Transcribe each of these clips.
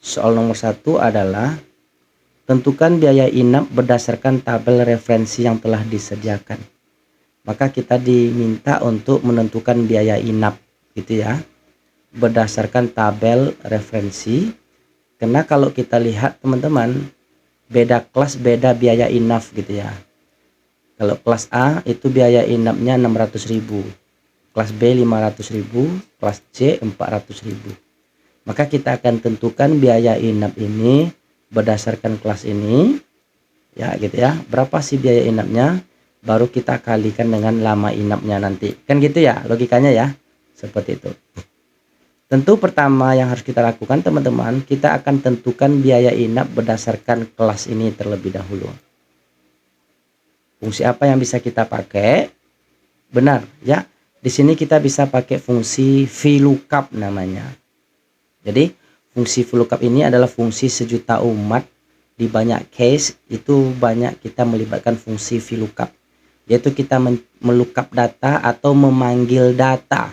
Soal nomor 1 adalah tentukan biaya inap berdasarkan tabel referensi yang telah disediakan. Maka kita diminta untuk menentukan biaya inap gitu ya, berdasarkan tabel referensi. Karena kalau kita lihat teman-teman, beda kelas beda biaya inap gitu ya. Kalau kelas A itu biaya inapnya 600.000, kelas B 500.000, kelas C 400.000. Maka kita akan tentukan biaya inap ini berdasarkan kelas ini ya gitu ya. Berapa sih biaya inapnya, baru kita kalikan dengan lama inapnya nanti. Kan gitu ya logikanya ya. Seperti itu. Tentu pertama yang harus kita lakukan teman-teman, kita akan tentukan biaya inap berdasarkan kelas ini terlebih dahulu. Fungsi apa yang bisa kita pakai? Benar ya. Di sini kita bisa pakai fungsi VLOOKUP namanya. Jadi fungsi VLOOKUP ini adalah fungsi sejuta umat. Di banyak case itu banyak kita melibatkan fungsi VLOOKUP, yaitu kita melookup data atau memanggil data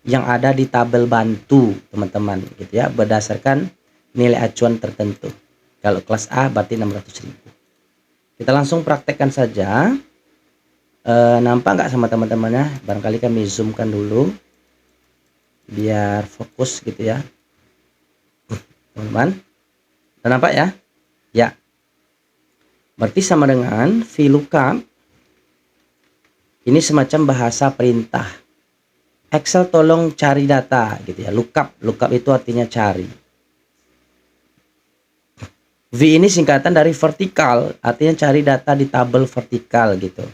yang ada di tabel bantu teman-teman gitu ya, berdasarkan nilai acuan tertentu. Kalau kelas A berarti 600.000. Kita langsung praktekkan saja. Nampak nggak sama teman-temannya? Barangkali kami zoomkan dulu biar fokus gitu ya teman-teman. Udah nampak ya? Ya. Berarti sama dengan VLOOKUP. Ini semacam bahasa perintah. Excel tolong cari data gitu ya. Lookup itu artinya cari. V ini singkatan dari vertikal, artinya cari data di tabel vertikal gitu.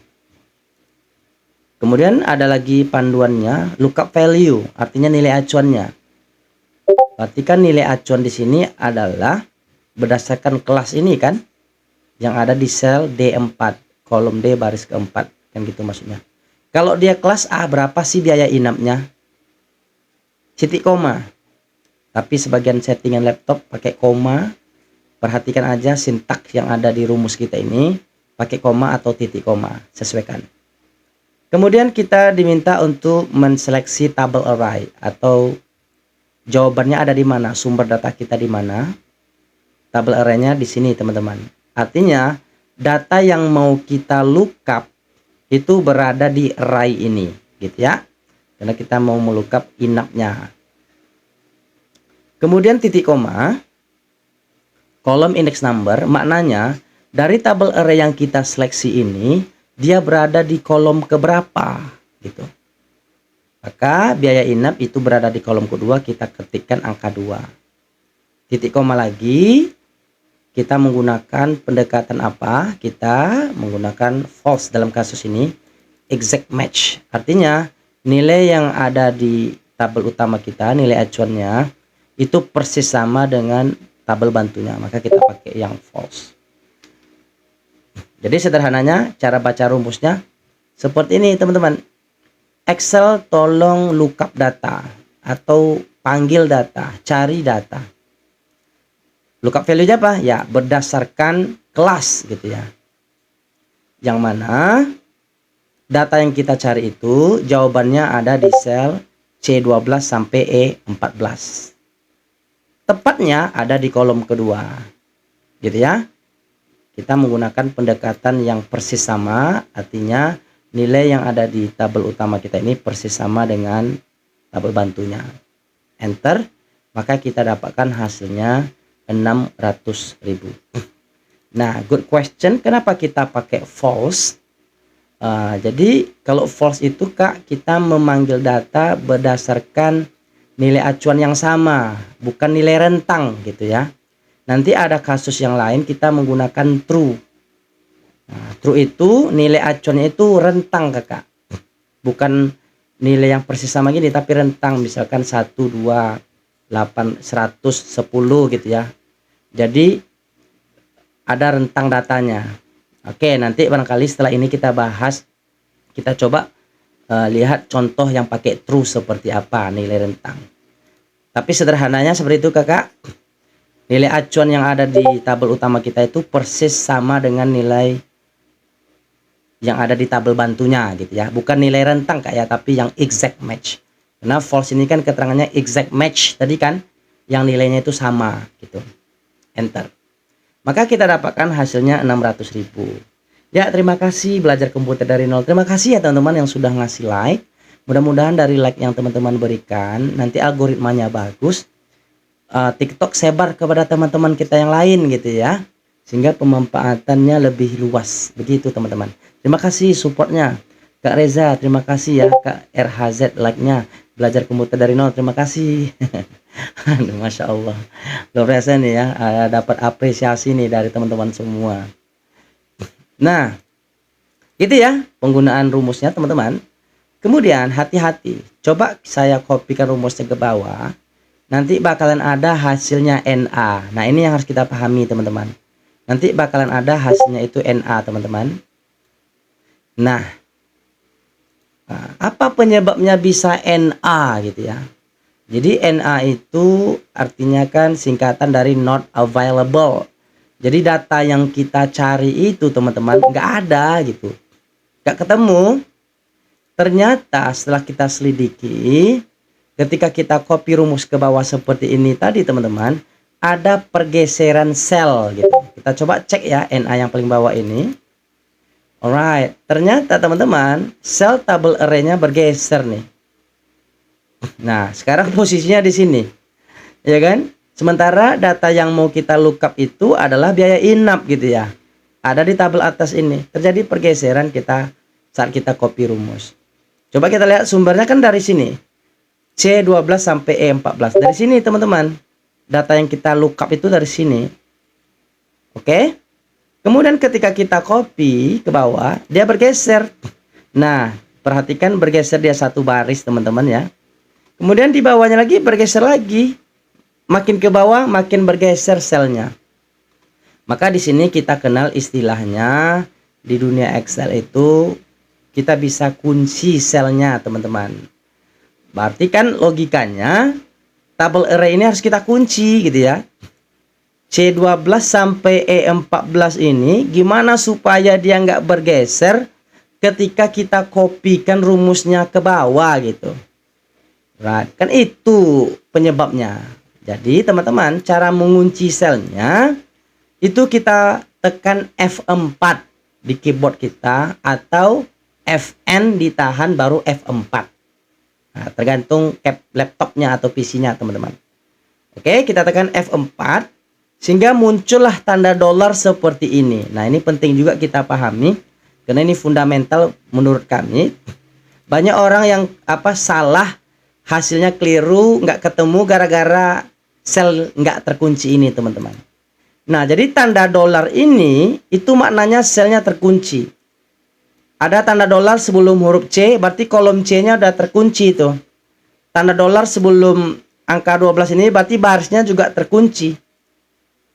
Kemudian ada lagi panduannya, lookup value, artinya nilai acuannya. Berarti kan nilai acuan di sini adalah berdasarkan kelas ini kan, yang ada di sel D4, kolom D baris keempat, kan gitu maksudnya. Kalau dia kelas A, berapa sih biaya inapnya? Titik koma. Tapi sebagian settingan laptop pakai koma. Perhatikan aja sintaks yang ada di rumus kita ini, pakai koma atau titik koma, sesuaikan. Kemudian kita diminta untuk menseleksi tabel array, atau jawabannya ada di mana, sumber data kita di mana. Tabel arraynya di sini teman-teman. Artinya data yang mau kita lookup itu berada di array ini gitu ya, karena kita mau melookup inapnya. Kemudian titik koma, kolom index number, maknanya dari tabel array yang kita seleksi ini dia berada di kolom keberapa gitu. Maka biaya inap itu berada di kolom kedua, kita ketikkan angka 2. Titik koma lagi, kita menggunakan pendekatan apa? Kita menggunakan false dalam kasus ini, exact match. Artinya nilai yang ada di tabel utama kita, nilai acuannya itu persis sama dengan tabel bantunya, maka kita pakai yang false. Jadi sederhananya cara baca rumusnya seperti ini teman-teman. Excel tolong lookup data atau panggil data, cari data. Lookup value apa? Ya, berdasarkan kelas gitu ya. Yang mana data yang kita cari itu jawabannya ada di sel C12 sampai E14. Tepatnya ada di kolom kedua. Gitu ya. Kita menggunakan pendekatan yang persis sama, artinya nilai yang ada di tabel utama kita ini persis sama dengan tabel bantunya. Enter, maka kita dapatkan hasilnya 600.000. Nah, good question. Kenapa kita pakai false? Jadi kalau false itu Kak, kita memanggil data berdasarkan nilai acuan yang sama, bukan nilai rentang gitu ya. Nanti ada kasus yang lain kita menggunakan true. Nah, true itu nilai acuannya itu rentang Kakak. Bukan nilai yang persis sama gini, tapi rentang, misalkan 1, 2, 8, 100, 10 gitu ya. Jadi ada rentang datanya. Oke, nanti barangkali setelah ini kita bahas, kita coba lihat contoh yang pakai true seperti apa nilai rentang. Tapi sederhananya seperti itu Kakak. Nilai acuan yang ada di tabel utama kita itu persis sama dengan nilai yang ada di tabel bantunya gitu ya. Bukan nilai rentang Kak ya, tapi yang exact match. Karena false ini kan keterangannya exact match tadi kan, yang nilainya itu sama gitu. Enter. Maka kita dapatkan hasilnya 600.000. Ya, terima kasih belajar komputer dari nol. Terima kasih ya teman-teman yang sudah ngasih like. Mudah-mudahan dari like yang teman-teman berikan, nanti algoritmanya bagus. TikTok sebar kepada teman-teman kita yang lain gitu ya. Sehingga pemanfaatannya lebih luas. Begitu teman-teman. Terima kasih supportnya. Kak Reza, terima kasih ya. Kak RHZ like-nya. Belajar komputer dari nol, terima kasih. Aduh, Masya Allah. Luar biasa nih ya. Dapat apresiasi nih dari teman-teman semua. Nah, itu ya penggunaan rumusnya teman-teman. Kemudian hati-hati. Coba saya kopikan rumusnya ke bawah. Nanti bakalan ada hasilnya NA. Nah, ini yang harus kita pahami teman-teman. Nanti bakalan ada hasilnya itu NA teman-teman. Nah, apa penyebabnya bisa NA gitu ya. Jadi NA itu artinya kan singkatan dari not available. Jadi data yang kita cari itu teman-teman nggak ada gitu. Nggak ketemu. Ternyata setelah kita selidiki, ketika kita copy rumus ke bawah seperti ini tadi teman-teman, ada pergeseran sel gitu. Kita coba cek ya NA yang paling bawah ini. Alright, ternyata teman-teman sel tabel array-nya bergeser nih. Nah, sekarang posisinya di sini. Ya kan? Sementara data yang mau kita lookup itu adalah biaya inap gitu ya. Ada di tabel atas ini. Terjadi pergeseran saat kita copy rumus. Coba kita lihat sumbernya kan dari sini. C12 sampai E14. Dari sini teman-teman. Data yang kita lookup itu dari sini. Oke? Kemudian ketika kita copy ke bawah, dia bergeser. Nah, perhatikan bergeser dia satu baris teman-teman ya. Kemudian di bawahnya lagi bergeser lagi. Makin ke bawah makin bergeser selnya. Maka di sini kita kenal istilahnya di dunia Excel itu kita bisa kunci selnya teman-teman. Berarti kan logikanya tabel array ini harus kita kunci gitu ya. C12 sampai E14 ini gimana supaya dia nggak bergeser ketika kita kopikan rumusnya ke bawah gitu. Right. Kan itu penyebabnya. Jadi teman-teman cara mengunci selnya itu kita tekan F4 di keyboard kita atau Fn ditahan baru F4. Nah, tergantung laptopnya atau PC-nya teman-teman. Oke, kita tekan F4 sehingga muncullah tanda dolar seperti ini. Nah, ini penting juga kita pahami karena ini fundamental menurut kami. Banyak orang yang salah, hasilnya keliru, nggak ketemu gara-gara sel nggak terkunci ini teman-teman. Nah, jadi tanda dolar ini itu maknanya selnya terkunci. Ada tanda dolar sebelum huruf C, berarti kolom C-nya udah terkunci itu. Tanda dolar sebelum angka 12 ini berarti barisnya juga terkunci.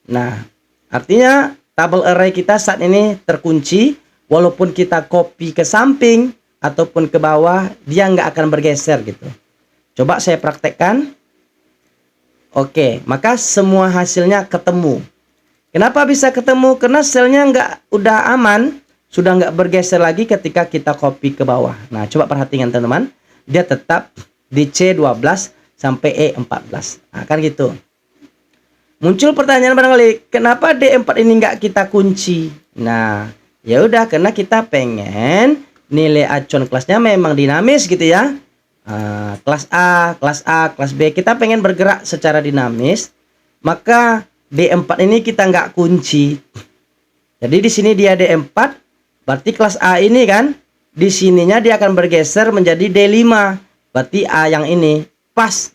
Nah, artinya tabel array kita saat ini terkunci. Walaupun kita copy ke samping ataupun ke bawah, dia nggak akan bergeser gitu. Coba saya praktekkan. Oke, maka semua hasilnya ketemu. Kenapa bisa ketemu? Karena selnya udah aman. Sudah nggak bergeser lagi ketika kita copy ke bawah. Nah, coba perhatikan teman-teman. Dia tetap di C12 sampai E14. Nah, kan gitu. Muncul pertanyaan barangkali, kenapa D4 ini nggak kita kunci? Nah, ya udah karena kita pengen nilai acuan kelasnya memang dinamis gitu ya. Kelas A, kelas B. Kita pengen bergerak secara dinamis. Maka D4 ini kita nggak kunci. Jadi di sini dia D4. Berarti kelas A ini kan, di sininya dia akan bergeser menjadi D5. Berarti A yang ini pas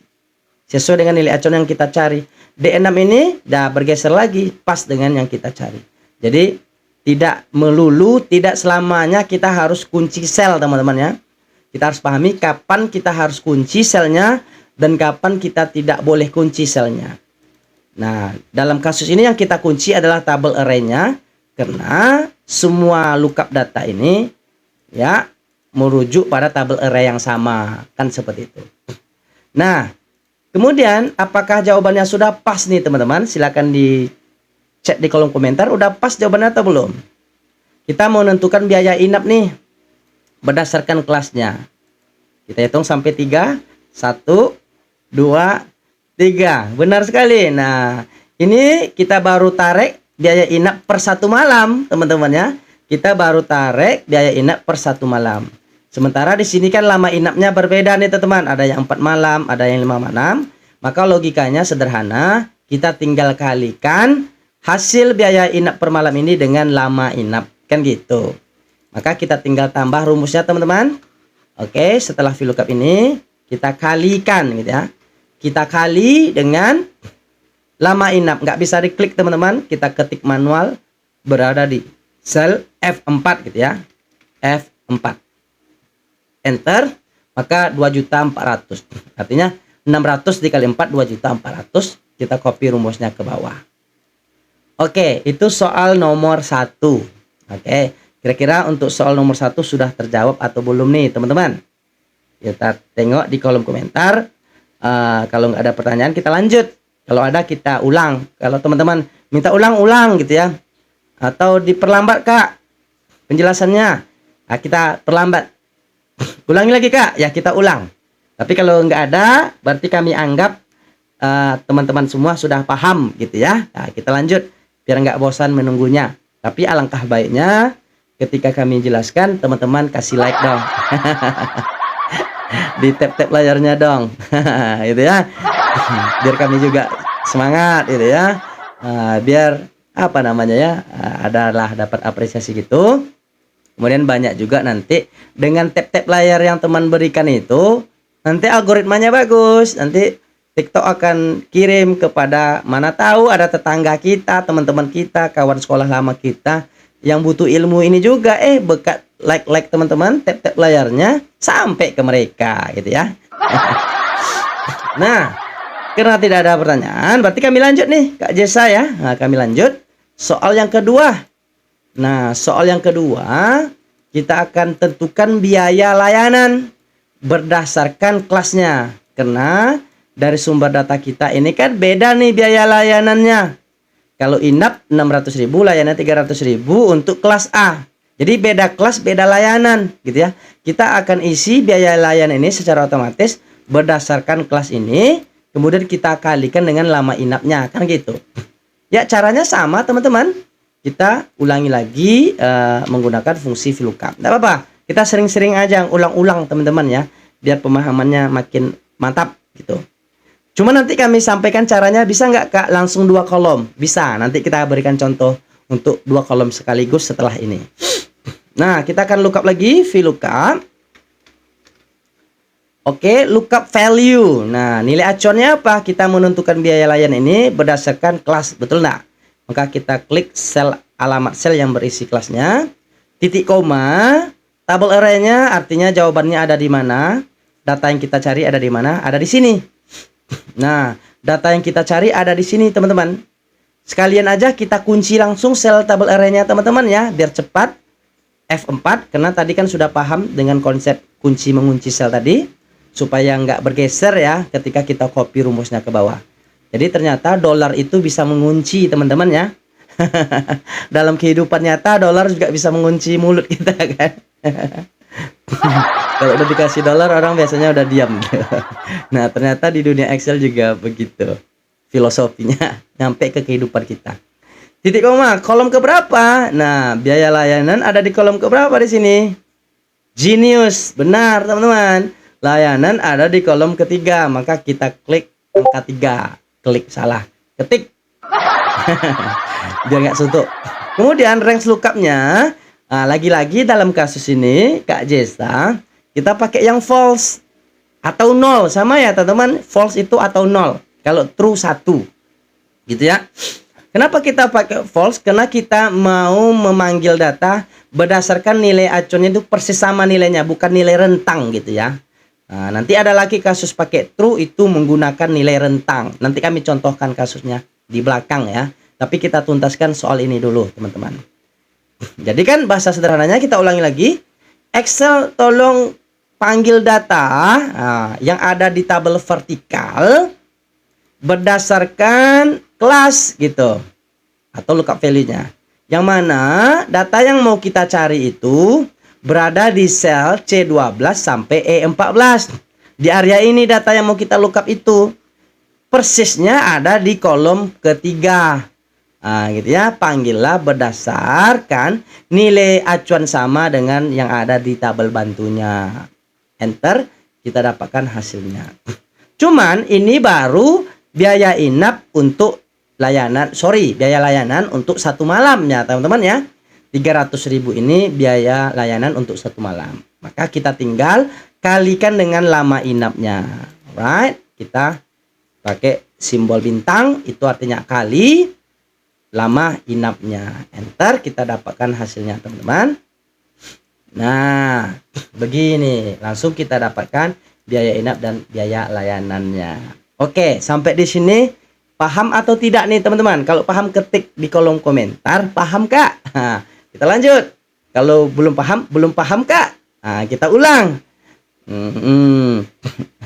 sesuai dengan nilai acuan yang kita cari. D6 ini dah bergeser lagi pas dengan yang kita cari. Jadi tidak melulu, tidak selamanya kita harus kunci sel teman-teman ya. Kita harus pahami kapan kita harus kunci selnya dan kapan kita tidak boleh kunci selnya. Nah, dalam kasus ini yang kita kunci adalah tabel array-nya. Karena semua lookup data ini ya merujuk pada tabel array yang sama, kan seperti itu. Nah, kemudian apakah jawabannya sudah pas nih teman-teman? Silakan di chat di kolom komentar udah pas jawabannya atau belum. Kita mau menentukan biaya inap nih berdasarkan kelasnya. Kita hitung sampai 3. 1, 2, 3. Benar sekali. Nah, ini kita baru tarik biaya inap per 1 malam, teman-teman ya. Kita baru tarik biaya inap per 1 malam. Sementara di sini kan lama inapnya berbeda nih, teman-teman. Ada yang 4 malam, ada yang 5 malam. Maka logikanya sederhana, kita tinggal kalikan hasil biaya inap per malam ini dengan lama inap, kan gitu. Maka kita tinggal tambah rumusnya, teman-teman. Oke, setelah VLOOKUP ini kita kalikan gitu ya. Kita kali dengan lama inap. Nggak bisa diklik, teman-teman. Kita ketik manual, berada di sel F4 gitu ya. F4. Enter. Maka 2.400.000. Artinya 600 dikali 4, 2.400.000. Kita copy rumusnya ke bawah. Oke, itu soal nomor 1. Oke, kira-kira untuk soal nomor 1 sudah terjawab atau belum nih, teman-teman? Kita tengok di kolom komentar. Kalau nggak ada pertanyaan kita lanjut. Kalau ada kita ulang. Kalau teman-teman minta ulang-ulang gitu ya. Atau diperlambat Kak penjelasannya. Nah, kita perlambat. Ulangi lagi Kak. Ya kita ulang. Tapi kalau nggak ada berarti kami anggap teman-teman semua sudah paham gitu ya. Nah, kita lanjut biar nggak bosan menunggunya. Tapi alangkah baiknya ketika kami jelaskan teman-teman kasih like dong. Di tap-tap layarnya dong. Gitu ya. Biar kami juga semangat gitu ya. Biar apa namanya ya, adalah dapat apresiasi gitu. Kemudian banyak juga nanti dengan tap-tap layar yang teman berikan itu, nanti algoritmanya bagus. Nanti TikTok akan kirim kepada, mana tahu ada tetangga kita, teman-teman kita, kawan sekolah lama kita yang butuh ilmu ini juga, berkat like teman-teman, tap-tap layarnya sampai ke mereka gitu ya. Nah, karena tidak ada pertanyaan, berarti kami lanjut nih Kak Jessa ya. Nah, kami lanjut soal yang kedua. Nah, soal yang kedua kita akan tentukan biaya layanan berdasarkan kelasnya. Karena dari sumber data kita ini kan beda nih biaya layanannya. Kalau inap 600.000, layanan 300.000 untuk kelas A. Jadi beda kelas, beda layanan gitu ya. Kita akan isi biaya layanan ini secara otomatis berdasarkan kelas ini. Kemudian kita kalikan dengan lama inapnya, kan gitu. Ya caranya sama teman-teman. Kita ulangi lagi menggunakan fungsi VLOOKUP. Tidak apa-apa. Kita sering-sering aja ulang-ulang teman-teman ya. Biar pemahamannya makin mantap gitu. Cuma nanti kami sampaikan caranya, bisa nggak Kak langsung 2 kolom? Bisa, nanti kita berikan contoh untuk 2 kolom sekaligus setelah ini. Nah, kita akan lookup lagi, VLOOKUP. Oke, lookup value. Nah, nilai acuannya apa? Kita menentukan biaya layan ini berdasarkan kelas, betul nggak? Maka kita klik sel alamat sel yang berisi kelasnya. Titik koma, tabel array-nya artinya jawabannya ada di mana? Data yang kita cari ada di mana? Ada di sini. Nah, data yang kita cari ada di sini, teman-teman. Sekalian aja kita kunci langsung sel tabel array-nya, teman-teman ya, biar cepat. F4, karena tadi kan sudah paham dengan konsep kunci mengunci sel tadi, supaya nggak bergeser ya ketika kita copy rumusnya ke bawah. Jadi ternyata dolar itu bisa mengunci, teman-teman ya. Dalam kehidupan nyata dolar juga bisa mengunci mulut kita kan. Kalau udah dikasih dolar orang biasanya udah diam. Nah, ternyata di dunia Excel juga begitu filosofinya, nyampe ke kehidupan kita. Titik koma, kolom keberapa? Nah, biaya layanan ada di kolom keberapa di sini? Genius, benar teman-teman. Layanan ada di kolom ketiga, maka kita klik angka 3. Klik salah, ketik. Biar nggak suntuk. Kemudian range lookup-nya, nah, lagi-lagi dalam kasus ini Kak Jessa, kita pakai yang false atau 0, sama ya teman-teman. False itu atau 0. Kalau true 1. Gitu ya. Kenapa kita pakai false? Karena kita mau memanggil data berdasarkan nilai acuannya itu persis sama nilainya, bukan nilai rentang gitu ya. Nah, nanti ada lagi kasus pakai true itu menggunakan nilai rentang. Nanti kami contohkan kasusnya di belakang ya. Tapi kita tuntaskan soal ini dulu, teman-teman. Jadi kan bahasa sederhananya kita ulangi lagi. Excel tolong panggil data yang ada di tabel vertikal berdasarkan kelas gitu, atau lookup value-nya. Yang mana data yang mau kita cari itu berada di sel C12 sampai E14. Di area ini data yang mau kita lookup itu. persisnya ada di kolom ketiga. Gitu ya, panggillah berdasarkan nilai acuan sama dengan yang ada di tabel bantunya. Enter, kita dapatkan hasilnya. Cuman ini baru biaya inap untuk biaya layanan untuk 1 malam ya teman-teman ya. 300.000 ini biaya layanan untuk 1 malam. Maka kita tinggal kalikan dengan lama inapnya. Alright, kita pakai simbol bintang, itu artinya kali lama inapnya. Enter, kita dapatkan hasilnya teman-teman. Nah, begini, langsung kita dapatkan biaya inap dan biaya layanannya. Oke, sampai di sini paham atau tidak nih teman-teman? Kalau paham ketik di kolom komentar, paham kak? Kita lanjut. Kalau belum paham kak? Kita ulang.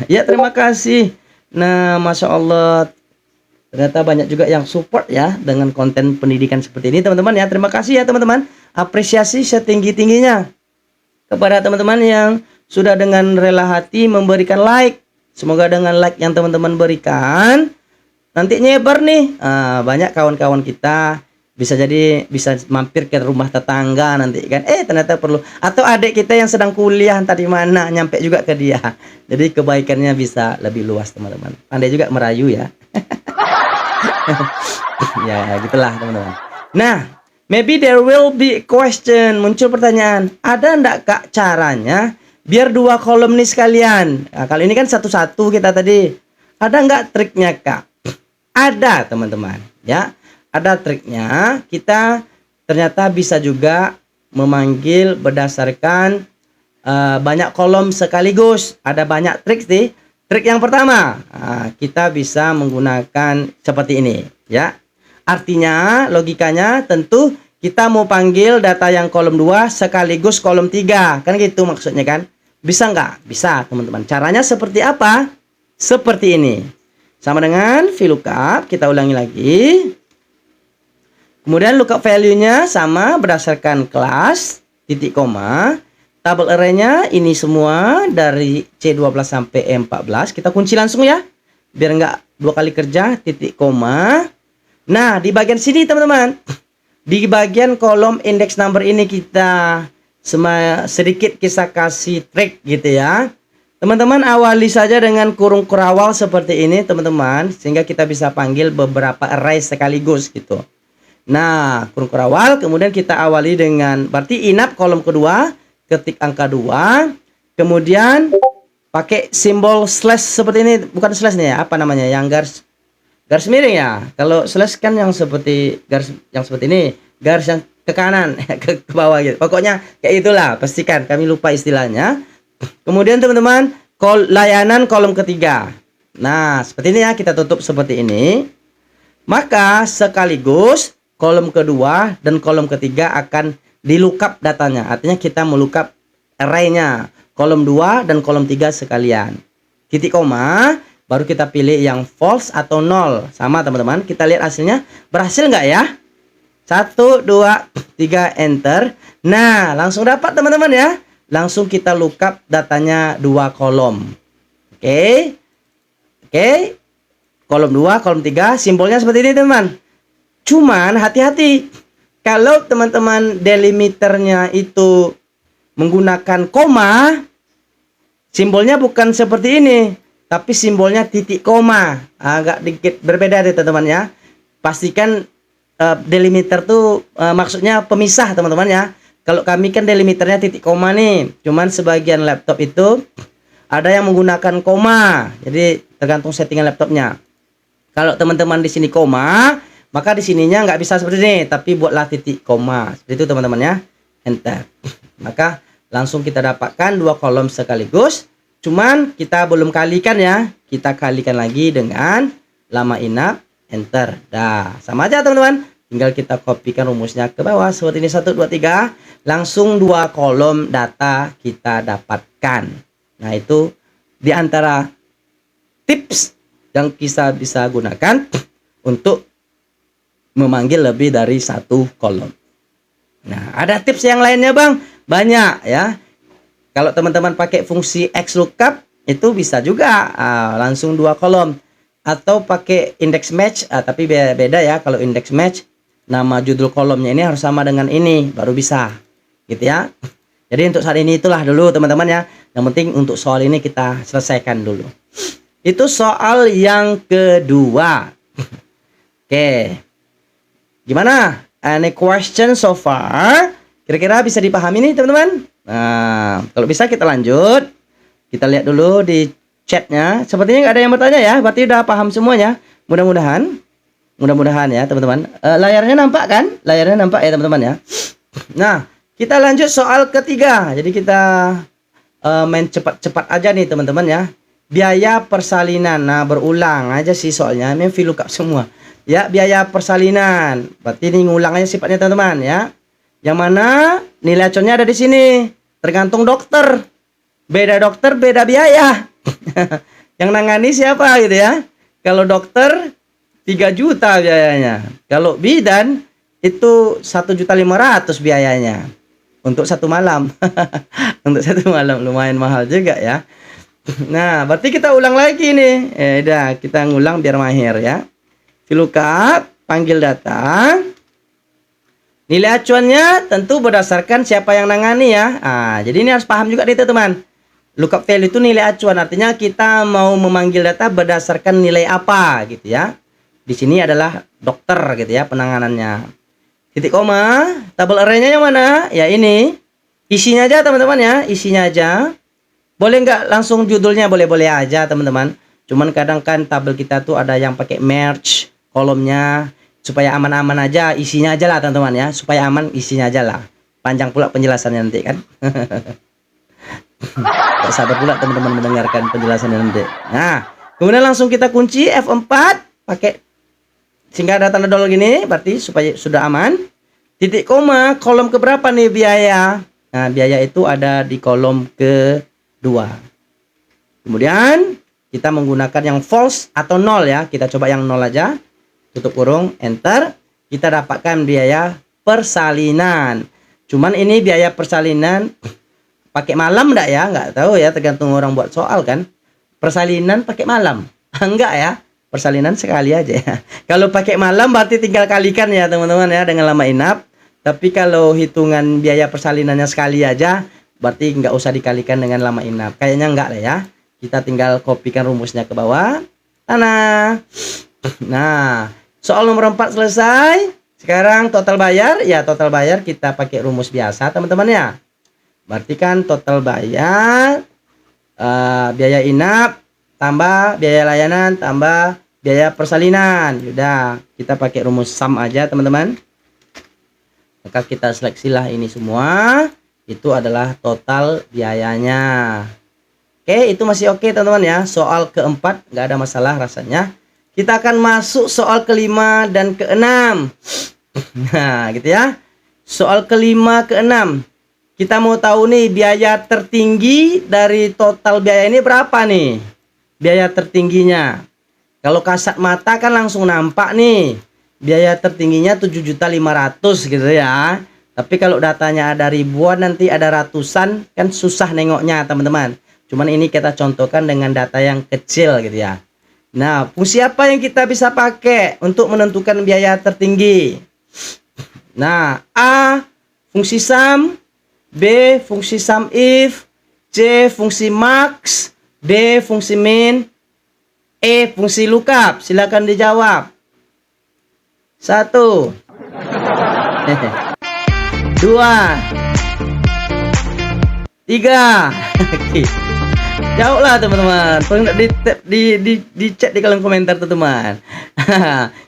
Ya, terima kasih. Nah, Masya Allah, ternyata banyak juga yang support ya dengan konten pendidikan seperti ini teman-teman ya. Terima kasih ya teman-teman. Apresiasi setinggi-tingginya kepada teman-teman yang sudah dengan rela hati memberikan like. Semoga dengan like yang teman-teman berikan nanti nyebar nih, banyak kawan-kawan kita bisa mampir ke rumah tetangga nanti kan, ternyata perlu, atau adik kita yang sedang kuliah entah di mana nyampe juga ke dia. Jadi kebaikannya bisa lebih luas teman-teman. Pandai juga merayu ya. Ya gitulah teman-teman. Nah, maybe there will be a question, muncul pertanyaan, ada enggak kak caranya biar 2 kolom nih sekalian? Kali ini kan satu-satu kita tadi, ada enggak triknya kak? Ada teman-teman ya, ada triknya. Kita ternyata bisa juga memanggil berdasarkan banyak kolom sekaligus. Ada banyak trik sih. Trik yang pertama, kita bisa menggunakan seperti ini ya. Artinya logikanya tentu kita mau panggil data yang kolom 2 sekaligus kolom 3, kan gitu maksudnya kan. Bisa nggak? Bisa teman-teman. Caranya seperti apa? Seperti ini. Sama dengan VLOOKUP, kita ulangi lagi. Kemudian lookup value-nya sama berdasarkan kelas, titik koma. Tabel array-nya ini semua dari C12 sampai E14. Kita kunci langsung ya, biar nggak 2 kali kerja, titik koma. Nah, di bagian sini teman-teman, di bagian kolom index number ini kita sedikit kisah kasih trik gitu ya. Teman-teman awali saja dengan kurung kurawal seperti ini teman-teman, sehingga kita bisa panggil beberapa array sekaligus gitu. Nah, kurung kurawal, kemudian kita awali dengan berarti inap kolom kedua, ketik angka 2, kemudian pakai simbol slash seperti ini, bukan slash nih ya, apa namanya, yang garis miring ya. Kalau slash kan yang seperti garis yang seperti ini, garis yang ke kanan ke bawah gitu. Pokoknya kayak itulah, pastikan, kami lupa istilahnya. Kemudian teman-teman, layanan kolom ketiga. Nah, seperti ini ya, kita tutup seperti ini. Maka sekaligus kolom kedua dan kolom ketiga akan di lookup datanya. Artinya kita melookup array-nya, kolom 2 dan kolom 3 sekalian. Titik koma, baru kita pilih yang false atau 0. Sama teman-teman, kita lihat hasilnya. Berhasil nggak ya? 1, 2, 3, enter. Nah, langsung dapat teman-teman ya. Langsung kita lookup datanya 2 kolom. Oke. Kolom 2, kolom 3, simbolnya seperti ini teman. Cuman hati-hati. Kalau teman-teman delimiternya itu menggunakan koma, simbolnya bukan seperti ini, tapi simbolnya titik koma. Agak dikit berbeda deh teman-teman ya. Pastikan delimiter tuh maksudnya pemisah teman-teman ya. Kalau kami kan delimiternya titik koma nih. Cuman sebagian laptop itu ada yang menggunakan koma. Jadi tergantung settingan laptopnya. Kalau teman-teman di sini koma, maka di sininya nggak bisa seperti ini, tapi buatlah titik koma. Seperti itu teman-teman ya. Enter. Maka langsung kita dapatkan 2 kolom sekaligus. Cuman kita belum kalikan ya. Kita kalikan lagi dengan lama inap. Enter. Dah, sama aja teman-teman. Tinggal kita kopikan rumusnya ke bawah seperti ini, 1, 2, 3. Langsung 2 kolom data kita dapatkan. Nah, itu diantara tips yang kita bisa gunakan untuk memanggil lebih dari 1 kolom. Nah, ada tips yang lainnya bang? Banyak ya. Kalau teman-teman pakai fungsi XLOOKUP itu bisa juga langsung 2 kolom. atau pakai index match, tapi beda ya. Kalau index match, nama judul kolomnya ini harus sama dengan ini baru bisa, gitu ya. Jadi untuk saat ini itulah dulu teman-teman ya. Yang penting untuk soal ini kita selesaikan dulu. Itu soal yang kedua. Oke. Gimana? Any question so far? Kira-kira bisa dipahami nih teman-teman? Nah, kalau bisa kita lanjut. Kita lihat dulu di chatnya. Sepertinya nggak ada yang bertanya ya. Berarti udah paham semuanya. Mudah-mudahan. Mudah-mudahan ya teman-teman. Layarnya nampak kan? Layarnya nampak ya teman-teman ya. Nah, kita lanjut soal ketiga. Jadi kita main cepat-cepat aja nih teman-teman ya. Biaya persalinan. Nah, berulang aja sih soalnya. Memang VLOOKUP semua. Ya, biaya persalinan. Berarti ini ngulang aja sifatnya teman-teman ya. Yang mana nilai acuannya ada di sini. Tergantung dokter. Beda dokter, beda biaya. Yang nangani siapa gitu ya. Kalau dokter 3 juta biayanya. Kalau bidan itu 1.500.000 biayanya. Untuk 1 malam. Untuk 1 malam lumayan mahal juga ya. Nah, berarti kita ulang lagi nih. Udah, kita ngulang biar mahir ya. VLOOKUP, panggil data. Nilai acuannya tentu berdasarkan siapa yang nangani ya. Jadi ini harus paham juga nih teman. Lookup value itu nilai acuan, artinya kita mau memanggil data berdasarkan nilai apa gitu ya. Di sini adalah dokter gitu ya penanganannya. Titik koma, tabel array-nya yang mana? Ya ini. Isinya aja teman-teman ya, isinya aja. Boleh nggak langsung judulnya, boleh-boleh aja teman-teman. Cuman kadang kan tabel kita tuh ada yang pakai merge kolomnya, supaya aman-aman aja, isinya aja lah teman-teman ya. Supaya aman, isinya aja lah. Panjang pula penjelasannya nanti kan. Tak sabar pula teman-teman mendengarkan penjelasannya nanti. Nah, kemudian langsung kita kunci F4 pakai sehingga ada tanda dollar gini, berarti supaya sudah aman. Titik koma, kolom keberapa nih biaya? Nah, biaya itu ada di kolom kedua. Kemudian kita menggunakan yang false atau nol ya. Kita coba yang nol aja. Tutup kurung, enter. Kita dapatkan biaya persalinan. Cuman ini biaya persalinan pakai malam enggak ya? Enggak tahu ya, tergantung orang buat soal kan. Persalinan pakai malam. Enggak ya. Persalinan sekali aja ya. Kalau pakai malam berarti tinggal kalikan ya teman-teman ya dengan lama inap. Tapi kalau hitungan biaya persalinannya sekali aja berarti enggak usah dikalikan dengan lama inap. Kayaknya enggak lah ya. Kita tinggal kopikan rumusnya ke bawah. Nah, soal nomor 4 selesai. Sekarang total bayar. Ya, total bayar kita pakai rumus biasa teman-teman ya. Berarti kan total bayar biaya inap tambah biaya layanan tambah biaya persalinan. Udah, kita pakai rumus sum aja teman-teman. Maka kita seleksilah ini semua. Itu adalah total biayanya. Oke, itu masih oke teman-teman ya. Soal keempat nggak ada masalah rasanya. Kita akan masuk soal kelima dan keenam. Nah, gitu ya. Soal kelima keenam. Kita mau tahu nih biaya tertinggi dari total biaya ini berapa nih? Biaya tertingginya. Kalau kasat mata kan langsung nampak nih. Biaya tertingginya 7.500.000 gitu ya. Tapi kalau datanya ada ribuan nanti ada ratusan kan susah nengoknya teman-teman. Cuman ini kita contohkan dengan data yang kecil gitu ya. Nah, fungsi apa yang kita bisa pakai untuk menentukan biaya tertinggi? Nah, A fungsi sum, B fungsi sum if, C fungsi max, D fungsi min, E fungsi lookup. Silakan dijawab. 1 2 3. Oke. Jawablah teman-teman. Tolong di chat di kolom komentar teman-teman.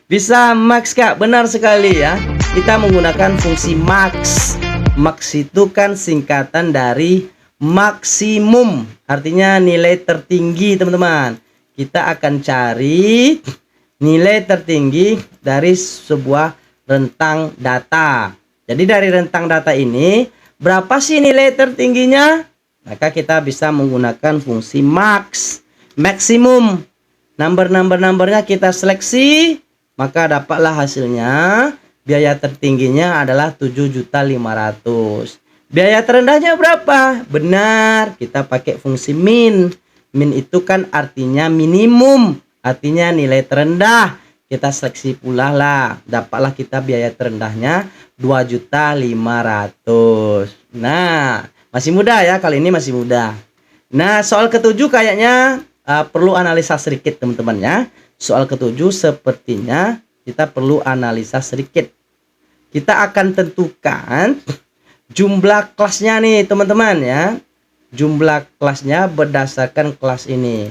Bisa max Kak, benar sekali ya. Kita menggunakan fungsi max. Max itu kan singkatan dari maksimum. Artinya nilai tertinggi teman-teman. Kita akan cari nilai tertinggi dari sebuah rentang data. Jadi dari rentang data ini berapa sih nilai tertingginya? Maka kita bisa menggunakan fungsi max, maksimum. Numbernya kita seleksi, maka dapatlah hasilnya. Biaya tertingginya adalah 7.500.000. Biaya terendahnya berapa? Benar, kita pakai fungsi min. Min itu kan artinya minimum. Artinya nilai terendah kita seleksi pula lah. Dapatlah kita biaya terendahnya 2.500.000. Nah, masih mudah ya, kali ini masih mudah. Nah, soal ketujuh kayaknya perlu analisa sedikit teman-teman ya. Soal ketujuh sepertinya kita perlu analisa sedikit. Kita akan tentukan jumlah kelasnya nih teman-teman ya. Jumlah kelasnya berdasarkan kelas ini.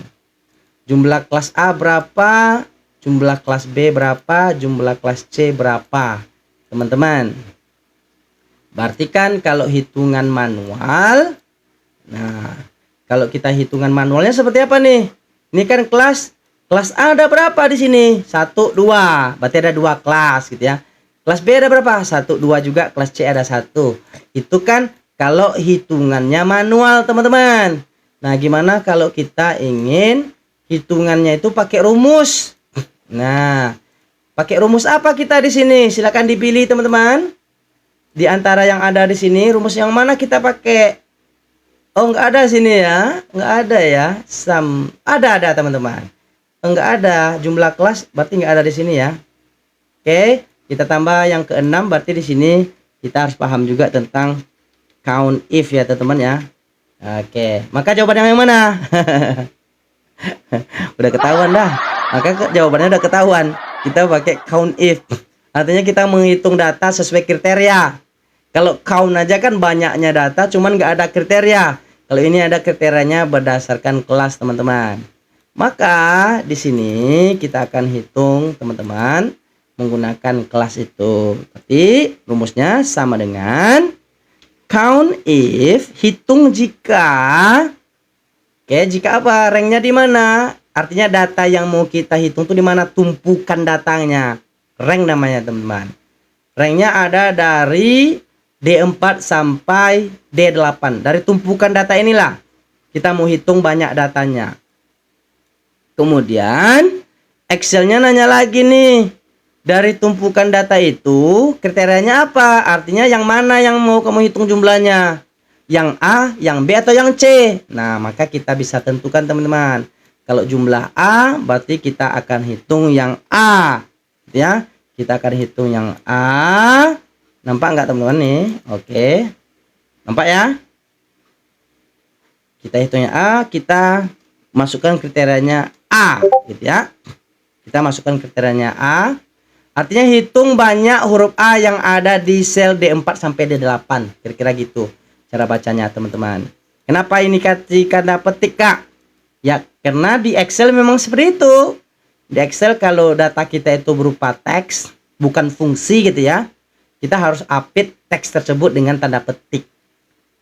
Jumlah kelas A berapa, jumlah kelas B berapa, jumlah kelas C berapa teman-teman. Berarti kan kalau hitungan manual, nah kalau kita hitungan manualnya seperti apa nih? Ini kan kelas A ada berapa di sini? 1, 2. Berarti ada 2 kelas gitu ya. Kelas B ada berapa? 1, 2 juga. Kelas C ada 1. Itu kan kalau hitungannya manual teman-teman. Nah, gimana kalau kita ingin hitungannya itu pakai rumus? Nah, pakai rumus apa kita di sini? Silakan dipilih teman-teman. Di antara yang ada di sini, rumus yang mana kita pakai? Oh, enggak ada sini ya. Enggak ada ya. Ada teman-teman. Enggak ada jumlah kelas, berarti enggak ada di sini ya. Oke, kita tambah yang ke-6, berarti di sini kita harus paham juga tentang count if ya teman-teman ya. Oke, maka jawabannya yang mana? Udah ketahuan dah. Maka jawabannya udah ketahuan. Kita pakai count if. Artinya kita menghitung data sesuai kriteria. Kalau count aja kan banyaknya data, cuman nggak ada kriteria. Kalau ini ada kriterianya berdasarkan kelas teman-teman. Maka di sini kita akan hitung teman-teman menggunakan kelas itu. Tapi rumusnya sama dengan count if, hitung jika. Oke, jika apa? Ranknya di mana? Artinya data yang mau kita hitung tuh di mana tumpukan datanya. Rank namanya teman-teman. Ranknya ada dari D4 sampai D8. Dari tumpukan data inilah kita mau hitung banyak datanya. Kemudian Excelnya nanya lagi nih, dari tumpukan data itu kriterianya apa? Artinya yang mana yang mau kamu hitung jumlahnya? Yang A, yang B, atau yang C? Nah, maka kita bisa tentukan teman-teman. Kalau jumlah A berarti kita akan hitung yang A ya. Kita akan hitung yang A. Nampak nggak teman-teman nih? Oke. Nampak ya? Kita hitungnya A, kita masukkan kriterianya A gitu ya. Kita masukkan kriterianya A. Artinya hitung banyak huruf A yang ada di sel D4 sampai D8. Kira-kira gitu cara bacanya teman-teman. Kenapa ini tanda petik Kak? Ya karena di Excel memang seperti itu. Di Excel kalau data kita itu berupa teks, bukan fungsi gitu ya, kita harus update teks tersebut dengan tanda petik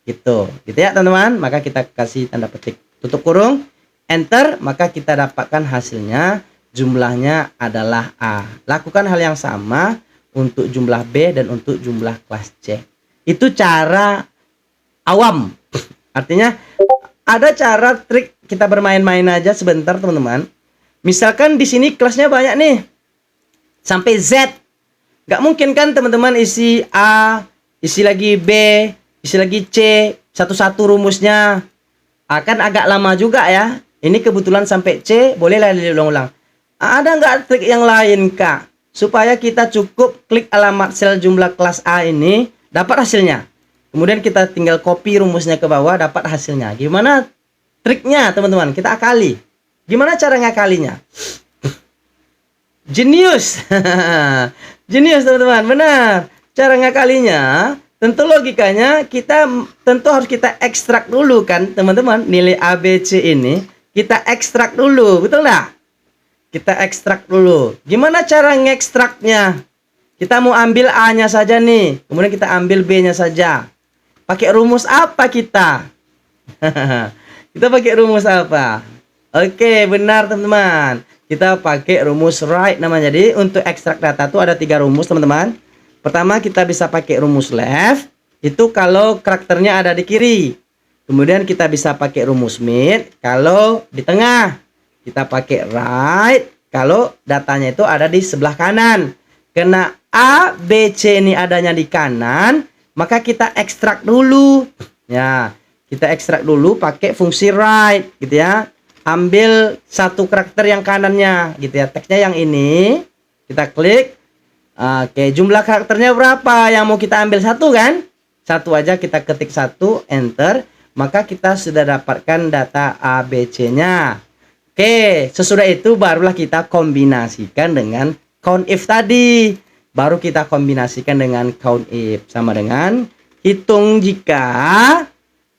gitu ya teman-teman. Maka kita kasih tanda petik, tutup kurung, enter, maka kita dapatkan hasilnya jumlahnya adalah A. Lakukan hal yang sama untuk jumlah B dan untuk jumlah kelas C. Itu cara awam. Artinya ada cara trik kita bermain-main aja sebentar teman-teman. Misalkan di sini kelasnya banyak nih sampai Z. Gak mungkin kan teman-teman isi A, isi lagi B, isi lagi C, satu-satu rumusnya. Akan agak lama juga ya. Ini kebetulan sampai C, bolehlah diulang-ulang. Ada nggak trik yang lain Kak? Supaya kita cukup klik alamat sel jumlah kelas A ini, dapat hasilnya. Kemudian kita tinggal copy rumusnya ke bawah, dapat hasilnya. Gimana triknya teman-teman? Kita akali. Gimana cara ngakalinya? Jenius. Jenius teman-teman, benar. Cara ngakalinya, tentu logikanya kita tentu harus kita ekstrak dulu kan teman-teman. Nilai A, B, C ini kita ekstrak dulu, betul nggak? Kita ekstrak dulu. Gimana cara ngekstraknya? Kita mau ambil A-nya saja nih, kemudian kita ambil B-nya saja. Pakai rumus apa kita? Kita pakai rumus apa? Oke, benar teman-teman. Kita pakai rumus right namanya. Jadi untuk ekstrak data itu ada 3 rumus teman-teman. Pertama kita bisa pakai rumus left. Itu kalau karakternya ada di kiri. Kemudian kita bisa pakai rumus mid kalau di tengah. Kita pakai right kalau datanya itu ada di sebelah kanan. Karena A, B, C ini adanya di kanan, maka kita ekstrak dulu. Ya, kita ekstrak dulu pakai fungsi right gitu ya. ambil satu karakter yang kanannya gitu ya. Teksnya yang ini, kita klik. Oke, jumlah karakternya berapa yang mau kita ambil? Satu kan? Satu aja, kita ketik satu, enter. Maka kita sudah dapatkan data ABC-nya. Oke, sesudah itu barulah kita kombinasikan dengan count if tadi. Baru kita kombinasikan dengan count if. Sama dengan hitung jika.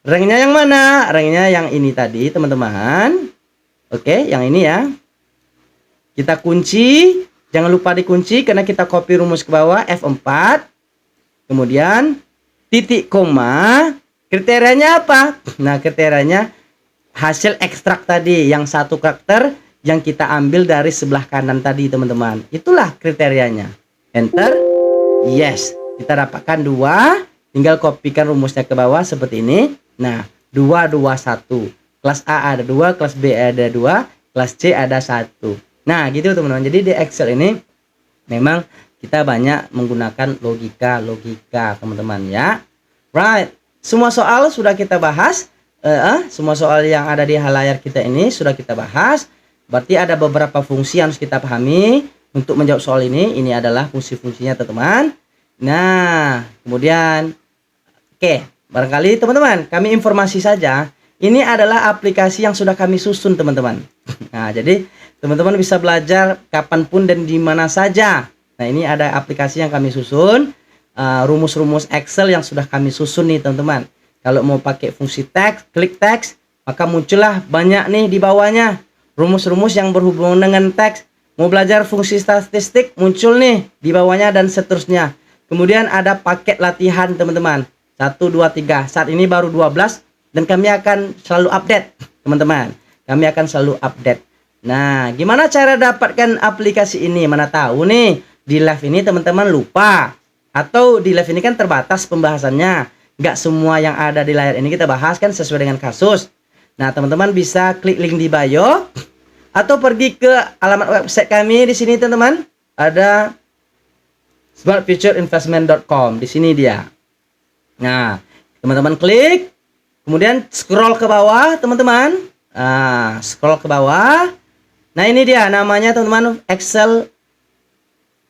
Ranknya yang mana? Ranknya yang ini tadi, teman-teman. Oke, yang ini ya. Kita kunci. Jangan lupa dikunci karena kita copy rumus ke bawah F4. Kemudian titik koma. Kriterianya apa? Nah, kriterianya hasil ekstrak tadi. Yang satu karakter yang kita ambil dari sebelah kanan tadi, teman-teman. Itulah kriterianya. Enter. Yes. Kita dapatkan 2. Tinggal kopikan rumusnya ke bawah seperti ini. Nah, 2, 2, 1. Kelas A ada 2, kelas B ada 2, kelas C ada 1. Nah, gitu teman-teman. Jadi di Excel ini memang kita banyak menggunakan logika, teman-teman ya. Right. Semua soal sudah kita bahas. Semua soal yang ada di layar kita ini sudah kita bahas. Berarti ada beberapa fungsi yang harus kita pahami untuk menjawab soal ini. Ini adalah fungsi-fungsinya, teman-teman. Nah, kemudian oke, barangkali teman-teman, kami informasi saja. Ini adalah aplikasi yang sudah kami susun, teman-teman. Nah, jadi teman-teman bisa belajar kapanpun dan di mana saja. Nah, ini ada aplikasi yang kami susun, rumus-rumus Excel yang sudah kami susun nih, teman-teman. Kalau mau pakai fungsi teks, klik teks, maka muncullah banyak nih di bawahnya rumus-rumus yang berhubungan dengan teks. Mau belajar fungsi statistik, muncul nih di bawahnya dan seterusnya. Kemudian ada paket latihan, teman-teman. 1, 2, 3. Saat ini baru 12 dan kami akan selalu update, teman-teman. Kami akan selalu update. Nah, gimana cara dapatkan aplikasi ini? Mana tahu nih di live ini teman-teman lupa, atau di live ini kan terbatas pembahasannya. Nggak semua yang ada di layar ini kita bahas kan sesuai dengan kasus. Nah, teman-teman bisa klik link di bio atau pergi ke alamat website kami di sini, teman-teman. Ada smartfutureinvestment.com. Di sini dia. Nah, teman-teman klik, kemudian scroll ke bawah, teman-teman. Scroll ke bawah. Nah, ini dia namanya, teman-teman, Excel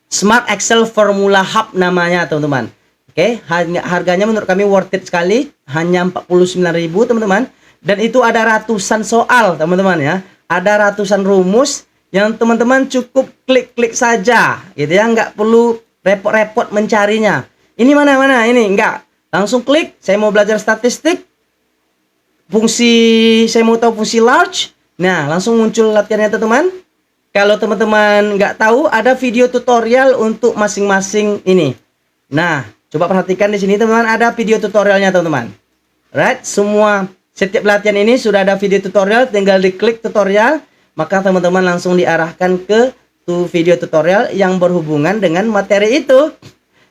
Smart Excel Formula Hub namanya, teman-teman. Oke, harganya menurut kami worth it sekali, hanya 49.000, teman-teman. Dan itu ada ratusan soal, teman-teman ya. Ada ratusan rumus yang teman-teman cukup klik-klik saja, gitu ya, nggak perlu repot-repot mencarinya. Ini mana ini enggak. Langsung klik, saya mau belajar statistik. Saya mau tahu fungsi large. Nah, langsung muncul latihannya, teman-teman. Kalau teman-teman nggak tahu, ada video tutorial untuk masing-masing ini. Nah, coba perhatikan di sini, teman-teman, ada video tutorialnya, teman-teman. Right, setiap latihan ini sudah ada video tutorial, tinggal diklik tutorial, maka teman-teman langsung diarahkan ke video tutorial yang berhubungan dengan materi itu.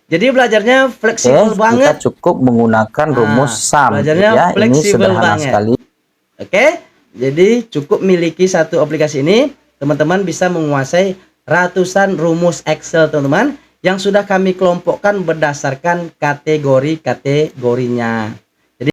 Jadi belajarnya fleksibel banget. Kita cukup menggunakan rumus sum. Belajarnya ya, fleksibel ini sederhana banget. sekali. Oke, jadi cukup miliki satu aplikasi ini, teman-teman bisa menguasai ratusan rumus Excel, teman-teman, yang sudah kami kelompokkan berdasarkan kategori-kategorinya.